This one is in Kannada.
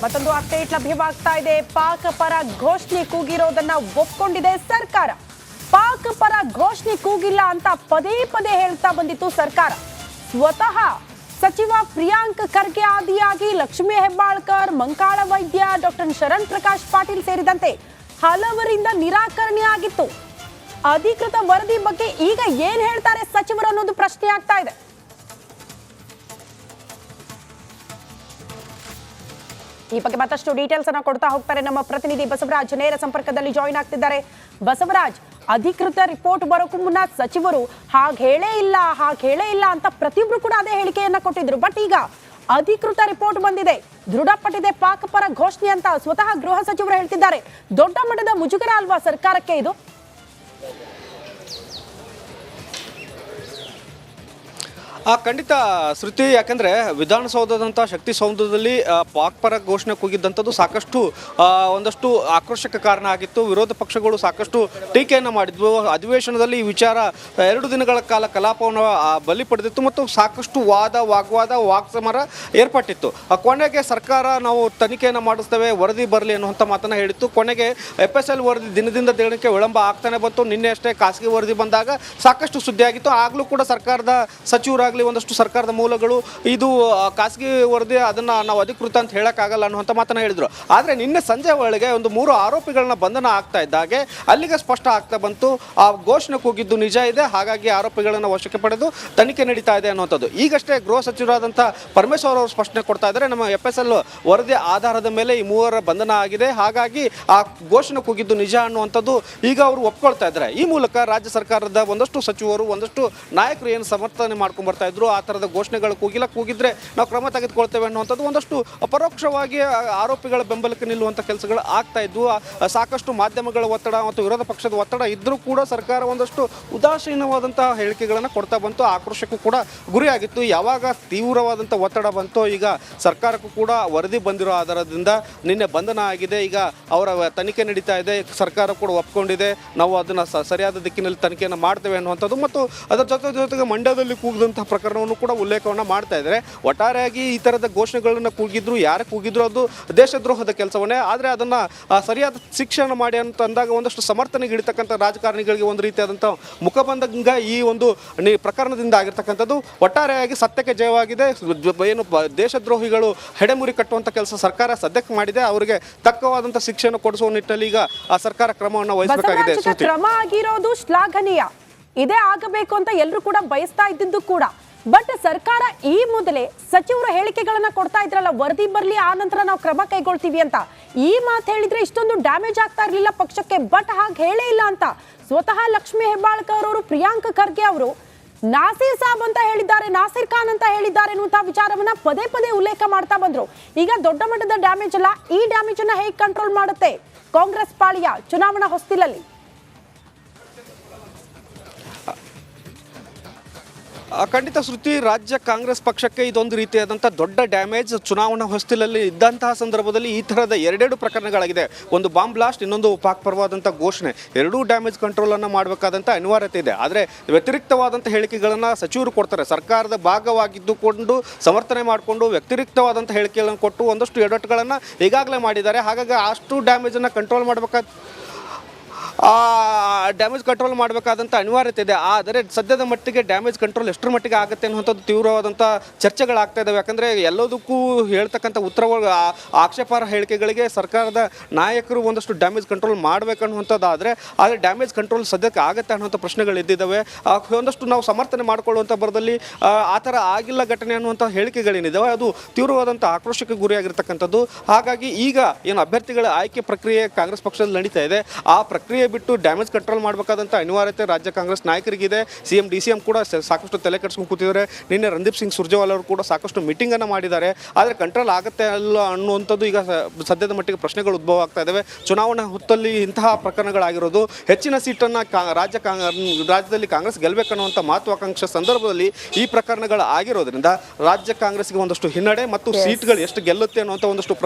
ಮತ್ತೊಂದು ಅಪ್ಡೇಟ್ ಲಭ್ಯವಾಗ್ತಾ ಇದೆ. ಪಾಕ್ ಪರ ಘೋಷಣೆ ಕೂಗಿರೋದನ್ನ ಒಪ್ಕೊಂಡಿದೆ ಸರ್ಕಾರ. ಪಾಕ್ ಪರ ಘೋಷಣೆ ಕೂಗಿಲ್ಲ ಅಂತ ಪದೇ ಪದೇ ಹೇಳ್ತಾ ಬಂದಿತ್ತು ಸರ್ಕಾರ. ಸ್ವತಃ ಸಚಿವ ಪ್ರಿಯಾಂಕ್ ಖರ್ಗೆ ಆದಿಯಾಗಿ ಲಕ್ಷ್ಮೀ ಹೆಬ್ಬಾಳ್ಕರ್, ಮಂಕಾಳ ವೈದ್ಯ, ಡಾಕ್ಟರ್ ಶರಣ್ ಪ್ರಕಾಶ್ ಪಾಟೀಲ್ ಸೇರಿದಂತೆ ಹಲವರಿಂದ ನಿರಾಕರಣೆ ಆಗಿತ್ತು. ಅಧಿಕೃತ ವರದಿ ಬಗ್ಗೆ ಈಗ ಏನ್ ಹೇಳ್ತಾರೆ ಸಚಿವರು ಅನ್ನೋದು ಪ್ರಶ್ನೆ ಆಗ್ತಾ ಇದೆ. ಈ ಬಗ್ಗೆ ಮತ್ತಷ್ಟು ಡೀಟೇಲ್ಸ್ ಅನ್ನ ಕೊಡ್ತಾ ಹೋಗ್ತಾರೆ ನಮ್ಮ ಪ್ರತಿನಿಧಿ ಬಸವರಾಜ್. ನೇರ ಸಂಪರ್ಕದಲ್ಲಿ ಜಾಯಿನ್ ಆಗ್ತಿದ್ದಾರೆ. ಬಸವರಾಜ್, ಅಧಿಕೃತ ರಿಪೋರ್ಟ್ ಬರೋಕ್ಕೂ ಮುನ್ನ ಸಚಿವರು ಹಾಗೆ ಹೇಳೇ ಇಲ್ಲ ಅಂತ ಪ್ರತಿಯೊಬ್ರು ಕೂಡ ಅದೇ ಹೇಳಿಕೆಯನ್ನ ಕೊಟ್ಟಿದ್ರು. ಬಟ್ ಈಗ ಅಧಿಕೃತ ರಿಪೋರ್ಟ್ ಬಂದಿದೆ, ದೃಢಪಟ್ಟಿದೆ ಪಾಕ್ ಪರ ಘೋಷಣೆ ಅಂತ ಸ್ವತಃ ಗೃಹ ಸಚಿವರು ಹೇಳ್ತಿದ್ದಾರೆ. ದೊಡ್ಡ ಮಟ್ಟದ ಮುಜುಗರ ಅಲ್ವಾ ಸರ್ಕಾರಕ್ಕೆ ಇದು? ಖಂಡಿತ ಶ್ರುತಿ, ಯಾಕಂದರೆ ವಿಧಾನಸೌಧದಂಥ ಶಕ್ತಿ ಸೌಧದಲ್ಲಿ ಪಾಕ್ ಪರ ಘೋಷಣೆ ಕೂಗಿದ್ದಂಥದ್ದು ಸಾಕಷ್ಟು ಒಂದಷ್ಟು ಆಕ್ರೋಶಕ್ಕೆ ಕಾರಣ ಆಗಿತ್ತು. ವಿರೋಧ ಪಕ್ಷಗಳು ಸಾಕಷ್ಟು ಟೀಕೆಯನ್ನು ಮಾಡಿದ್ವು. ಅಧಿವೇಶನದಲ್ಲಿ ಈ ವಿಚಾರ 2 ದಿನಗಳ ಕಾಲ ಕಲಾಪವನ್ನು ಬಲಿ ಪಡೆದಿತ್ತು ಮತ್ತು ಸಾಕಷ್ಟು ವಾಗ್ವಾದ ವಾಕ್ಸಮರ ಏರ್ಪಟ್ಟಿತ್ತು. ಕೊನೆಗೆ ಸರ್ಕಾರ ನಾವು ತನಿಖೆಯನ್ನು ಮಾಡಿಸ್ತೇವೆ, ವರದಿ ಬರಲಿ ಅನ್ನುವಂಥ ಮಾತನ್ನು ಹೇಳಿತ್ತು. ಕೊನೆಗೆ FSL ವರದಿ ದಿನದಿಂದ ದಿನಕ್ಕೆ ವಿಳಂಬ ಆಗ್ತಾನೆ ಬಂತು. ನಿನ್ನೆ ಅಷ್ಟೇ ಖಾಸಗಿ ವರದಿ ಬಂದಾಗ ಸಾಕಷ್ಟು ಸುದ್ದಿಯಾಗಿತ್ತು. ಆಗಲೂ ಕೂಡ ಸರ್ಕಾರದ ಸಚಿವರಾಗಲಿ ಒಂದಷ್ಟು ಸರ್ಕಾರದ ಮೂಲಗಳು ಇದು ಖಾಸಗಿ ವರದಿ, ಅದನ್ನು ನಾವು ಅಧಿಕೃತ ಅಂತ ಹೇಳೋಕ್ಕಾಗಲ್ಲ ಅನ್ನುವಂಥ ಮಾತನ್ನು ಹೇಳಿದರು. ಆದರೆ ನಿನ್ನೆ ಸಂಜೆ ವೇಳೆಗೆ ಒಂದು 3 ಆರೋಪಿಗಳನ್ನ ಬಂಧನ ಆಗ್ತಾ ಇದ್ದಾಗೆ ಅಲ್ಲಿಗೆ ಸ್ಪಷ್ಟ ಆಗ್ತಾ ಬಂತು, ಆ ಘೋಷಣೆ ಕೂಗಿದ್ದು ನಿಜ ಇದೆ, ಹಾಗಾಗಿ ಆರೋಪಿಗಳನ್ನು ವಶಕ್ಕೆ ಪಡೆದು ತನಿಖೆ ನಡೀತಾ ಇದೆ ಅನ್ನುವಂಥದ್ದು. ಈಗಷ್ಟೇ ಗೃಹ ಸಚಿವರಾದಂಥ ಪರಮೇಶ್ವರ್ ಅವರು ಸ್ಪಷ್ಟನೆ ಕೊಡ್ತಾ ಇದ್ದಾರೆ, ನಮ್ಮ FSL ವರದಿ ಆಧಾರದ ಮೇಲೆ ಈ 3 ಬಂಧನ ಆಗಿದೆ, ಹಾಗಾಗಿ ಆ ಘೋಷಣೆ ಕೂಗಿದ್ದು ನಿಜ ಅನ್ನುವಂಥದ್ದು ಈಗ ಅವರು ಒಪ್ಕೊಳ್ತಾ ಇದ್ದಾರೆ. ಈ ಮೂಲಕ ರಾಜ್ಯ ಸರ್ಕಾರದ ಒಂದಷ್ಟು ಸಚಿವರು, ಒಂದಷ್ಟು ನಾಯಕರು ಏನು ಸಮರ್ಥನೆ ಮಾಡ್ಕೊಂಡು ಬರ್ತಾ ಇದ್ರು, ಆ ಥರದ ಘೋಷಣೆಗಳು ಕೂಗಿದ್ರೆ ನಾವು ಕ್ರಮ ತೆಗೆದುಕೊಳ್ತೇವೆ ಅನ್ನುವಂಥದ್ದು ಒಂದಷ್ಟು ಪರೋಕ್ಷವಾಗಿ ಆರೋಪಿಗಳ ಬೆಂಬಲಕ್ಕೆ ನಿಲ್ಲುವಂಥ ಕೆಲಸಗಳು ಆಗ್ತಾ ಇದ್ವು. ಸಾಕಷ್ಟು ಮಾಧ್ಯಮಗಳ ಒತ್ತಡ ಮತ್ತು ವಿರೋಧ ಪಕ್ಷದ ಒತ್ತಡ ಇದ್ದರೂ ಕೂಡ ಸರ್ಕಾರ ಒಂದಷ್ಟು ಉದಾಸೀನವಾದಂಥ ಹೇಳಿಕೆಗಳನ್ನು ಕೊಡ್ತಾ ಬಂತು. ಆಕ್ರೋಶಕ್ಕೂ ಕೂಡ ಗುರಿಯಾಗಿತ್ತು. ಯಾವಾಗ ತೀವ್ರವಾದಂಥ ಒತ್ತಡ ಬಂತು, ಈಗ ಸರ್ಕಾರಕ್ಕೂ ಕೂಡ ವರದಿ ಬಂದಿರೋ ಆಧಾರದಿಂದ ನಿನ್ನೆ ಬಂಧನ ಆಗಿದೆ. ಈಗ ಅವರ ತನಿಖೆ ನಡೀತಾ ಇದೆ, ಸರ್ಕಾರ ಕೂಡ ಒಪ್ಕೊಂಡಿದೆ, ನಾವು ಅದನ್ನು ಸರಿಯಾದ ದಿಕ್ಕಿನಲ್ಲಿ ತನಿಖೆಯನ್ನು ಮಾಡ್ತೇವೆ ಅನ್ನುವಂಥದ್ದು ಮತ್ತು ಅದರ ಜೊತೆಗೆ ಮಂಡ್ಯದಲ್ಲಿ ಕೂಗಿದಂಥ ಪ್ರಕರಣವನ್ನು ಕೂಡ ಉಲ್ಲೇಖವನ್ನು ಮಾಡ್ತಾ ಇದ್ದಾರೆ. ಒಟ್ಟಾರೆಯಾಗಿ ಈ ಥರದ ಘೋಷಣೆಗಳನ್ನು ಕೂಗಿದ್ರು, ಯಾರು ಕೂಗಿದ್ರು ಅದು ದೇಶದ್ರೋಹದ ಕೆಲಸವನ್ನೇ. ಆದರೆ ಅದನ್ನು ಸರಿಯಾದ ಶಿಕ್ಷಣ ಮಾಡಿ ಅಂತ ಅಂದಾಗ ಒಂದಷ್ಟು ಸಮರ್ಥನೆಗೆ ಇಡತಕ್ಕಂಥ ರಾಜಕಾರಣಿಗಳಿಗೆ ಒಂದು ರೀತಿಯಾದಂಥ ಮುಖಬಂಧಂಗ ಈ ಒಂದು ಪ್ರಕರಣದಿಂದ ಆಗಿರ್ತಕ್ಕಂಥದ್ದು. ಒಟ್ಟಾರೆಯಾಗಿ ಸತ್ಯಕ್ಕೆ ಜಯವಾಗಿದೆ. ಏನು ದೇಶದ್ರೋಹಿಗಳು ಹೆಡೆಮುರಿ ಕಟ್ಟುವಂಥ ಕೆಲಸ ಸರ್ಕಾರ ಸದ್ಯಕ್ಕೆ ಮಾಡಿದೆ, ಅವರಿಗೆ ತಕ್ಕವಾದಂಥ ಶಿಕ್ಷೆಯನ್ನು ಕೊಡಿಸುವ ನಿಟ್ಟಿನಲ್ಲಿ ಈಗ ಆ ಸರ್ಕಾರ ಕ್ರಮವನ್ನು ವಹಿಸಬೇಕಾಗಿದೆ. ಕ್ರಮ ಆಗಿರೋದು ಶ್ಲಾಘನೀಯ, ಇದೇ ಆಗಬೇಕು ಅಂತ ಎಲ್ಲರೂ ಕೂಡ ಬಯಸ್ತಾ ಇದ್ದಿದ್ದು ಕೂಡ. ಬಟ್ ಸರ್ಕಾರ ಈ ಮೊದಲೇ ಸಚಿವರು ಹೇಳಿಕೆಗಳನ್ನ ಕೊಡ್ತಾ ಇದ್ರಲ್ಲ, ವರದಿ ಬರ್ಲಿ ಆ ನಂತರ ನಾವು ಕ್ರಮ ಕೈಗೊಳ್ತೀವಿ ಅಂತ. ಈ ಮಾತು ಹೇಳಿದ್ರೆ ಇಷ್ಟೊಂದು ಡ್ಯಾಮೇಜ್ ಆಗ್ತಾ ಇರಲಿಲ್ಲ ಪಕ್ಷಕ್ಕೆ. ಬಟ್ ಹಾಗೆ ಹೇಳೇ ಇಲ್ಲ ಅಂತ ಸ್ವತಃ ಲಕ್ಷ್ಮೀ ಹೆಬ್ಬಾಳ್ಕರ್ ಅವರು, ಪ್ರಿಯಾಂಕ್ ಖರ್ಗೆ ಅವರು ನಾಸೀರ್ ಸಾಬ್ ಅಂತ ಹೇಳಿದ್ದಾರೆ, ನಾಸೀರ್ ಖಾನ್ ಅಂತ ಹೇಳಿದ್ದಾರೆ ಅನ್ನುವಂಥ ವಿಚಾರವನ್ನ ಪದೇ ಪದೇ ಉಲ್ಲೇಖ ಮಾಡ್ತಾ ಬಂದ್ರು. ಈಗ ದೊಡ್ಡ ಮಟ್ಟದ ಡ್ಯಾಮೇಜ್ ಅಲ್ಲ, ಈ ಡ್ಯಾಮೇಜ್ ಅನ್ನ ಹೇಗೆ ಕಂಟ್ರೋಲ್ ಮಾಡುತ್ತೆ ಕಾಂಗ್ರೆಸ್ ಪಾಳಿಯ ಚುನಾವಣಾ ಹೊಸ್ತಿಲಲ್ಲಿ? ಖಂಡಿತ ಶ್ರುತಿ, ರಾಜ್ಯ ಕಾಂಗ್ರೆಸ್ ಪಕ್ಷಕ್ಕೆ ಇದೊಂದು ರೀತಿಯಾದಂಥ ದೊಡ್ಡ ಡ್ಯಾಮೇಜ್. ಚುನಾವಣಾ ಹೊಸ್ತಿಲಲ್ಲಿ ಇದ್ದಂತಹ ಸಂದರ್ಭದಲ್ಲಿ ಈ ಥರದ 2 ಪ್ರಕರಣಗಳಾಗಿದೆ. ಒಂದು ಬಾಂಬ್ ಬ್ಲಾಸ್ಟ್, ಇನ್ನೊಂದು ಪಾಕ್ ಪರವಾದಂಥ ಘೋಷಣೆ. 2 ಡ್ಯಾಮೇಜ್ ಕಂಟ್ರೋಲನ್ನು ಮಾಡಬೇಕಾದಂಥ ಅನಿವಾರ್ಯತೆ ಇದೆ. ಆದರೆ ವ್ಯತಿರಿಕ್ತವಾದಂಥ ಹೇಳಿಕೆಗಳನ್ನು ಸಚಿವರು ಕೊಡ್ತಾರೆ. ಸರ್ಕಾರದ ಭಾಗವಾಗಿದ್ದುಕೊಂಡು ಸಮರ್ಥನೆ ಮಾಡಿಕೊಂಡು ವ್ಯತಿರಿಕ್ತವಾದಂಥ ಹೇಳಿಕೆಗಳನ್ನು ಕೊಟ್ಟು ಒಂದಷ್ಟು ಎಡವಟ್ಟುಗಳನ್ನು ಈಗಾಗಲೇ ಮಾಡಿದ್ದಾರೆ. ಹಾಗಾಗಿ ಅಷ್ಟು ಡ್ಯಾಮೇಜನ್ನು ಕಂಟ್ರೋಲ್ ಡ್ಯಾಮೇಜ್ ಕಂಟ್ರೋಲ್ ಮಾಡಬೇಕಾದಂಥ ಅನಿವಾರ್ಯತೆ ಇದೆ. ಆದರೆ ಸದ್ಯದ ಮಟ್ಟಿಗೆ ಡ್ಯಾಮೇಜ್ ಕಂಟ್ರೋಲ್ ಎಷ್ಟರ ಮಟ್ಟಿಗೆ ಆಗುತ್ತೆ ಅನ್ನುವಂಥದ್ದು ತೀವ್ರವಾದಂಥ ಚರ್ಚೆಗಳಾಗ್ತಾ ಇದ್ದಾವೆ. ಯಾಕಂದರೆ ಎಲ್ಲದಕ್ಕೂ ಹೇಳ್ತಕ್ಕಂಥ ಉತ್ತರಗಳು, ಆಕ್ಷೇಪಾರ್ಹ ಹೇಳಿಕೆಗಳಿಗೆ ಸರ್ಕಾರದ ನಾಯಕರು ಒಂದಷ್ಟು ಡ್ಯಾಮೇಜ್ ಕಂಟ್ರೋಲ್ ಮಾಡಬೇಕನ್ನುವಂಥದ್ದಾದರೆ ಡ್ಯಾಮೇಜ್ ಕಂಟ್ರೋಲ್ ಸದ್ಯಕ್ಕೆ ಆಗುತ್ತೆ ಅನ್ನುವಂಥ ಪ್ರಶ್ನೆಗಳು ಎದ್ದಿದ್ದಾವೆ. ಒಂದಷ್ಟು ನಾವು ಸಮರ್ಥನೆ ಮಾಡಿಕೊಳ್ಳುವಂಥ ಬರದಲ್ಲಿ ಆ ಥರ ಆಗಿಲ್ಲ ಘಟನೆ ಅನ್ನುವಂಥ ಹೇಳಿಕೆಗಳೇನಿದ್ದಾವೆ ಅದು ತೀವ್ರವಾದಂಥ ಆಕ್ರೋಶಕ್ಕೆ ಗುರಿಯಾಗಿರ್ತಕ್ಕಂಥದ್ದು. ಹಾಗಾಗಿ ಈಗ ಏನು ಅಭ್ಯರ್ಥಿಗಳ ಆಯ್ಕೆ ಪ್ರಕ್ರಿಯೆ ಕಾಂಗ್ರೆಸ್ ಪಕ್ಷದಲ್ಲಿ ನಡೀತಾ ಇದೆ, ಆ ಪ್ರಕ್ರಿಯೆ ಬಿಟ್ಟು ಡ್ಯಾಮೇಜ್ ಕಂಟ್ರೋಲ್ ಮಾಡಬೇಕಾದಂಥ ಅನಿವಾರ್ಯತೆ ರಾಜ್ಯ ಕಾಂಗ್ರೆಸ್ ನಾಯಕರಿಗಿದೆ. CM DCM ಕೂಡ ಸಾಕಷ್ಟು ತಲೆ ಕೆಡಿಸ್ಕೊಂಡು ಕೂತಿದ್ದಾರೆ. ನಿನ್ನೆ ರಣದೀಪ್ ಸಿಂಗ್ ಸುರ್ಜೇವಾಲಾ ಅವರು ಕೂಡ ಸಾಕಷ್ಟು ಮೀಟಿಂಗನ್ನು ಮಾಡಿದ್ದಾರೆ. ಆದರೆ ಕಂಟ್ರೋಲ್ ಆಗುತ್ತೆ ಅಲ್ಲ ಅನ್ನುವಂಥದ್ದು ಈಗ ಸದ್ಯದ ಮಟ್ಟಿಗೆ ಪ್ರಶ್ನೆಗಳು ಉದ್ಭವ ಆಗ್ತಾ ಇದ್ದಾವೆ. ಚುನಾವಣಾ ಹೊತ್ತಲ್ಲಿ ಇಂತಹ ಪ್ರಕರಣಗಳಾಗಿರೋದು, ಹೆಚ್ಚಿನ ಸೀಟನ್ನು ರಾಜ್ಯದಲ್ಲಿ ಕಾಂಗ್ರೆಸ್ ಗೆಲ್ಲಬೇಕನ್ನುವಂಥ ಮಹತ್ವಾಕಾಂಕ್ಷೆ ಸಂದರ್ಭದಲ್ಲಿ ಈ ಪ್ರಕರಣಗಳು ಆಗಿರೋದ್ರಿಂದ ರಾಜ್ಯ ಕಾಂಗ್ರೆಸ್ಗೆ ಒಂದಷ್ಟು ಹಿನ್ನಡೆ ಮತ್ತು ಸೀಟ್ಗಳು ಎಷ್ಟು ಗೆಲ್ಲುತ್ತೆ ಅನ್ನುವಂಥ ಒಂದಷ್ಟು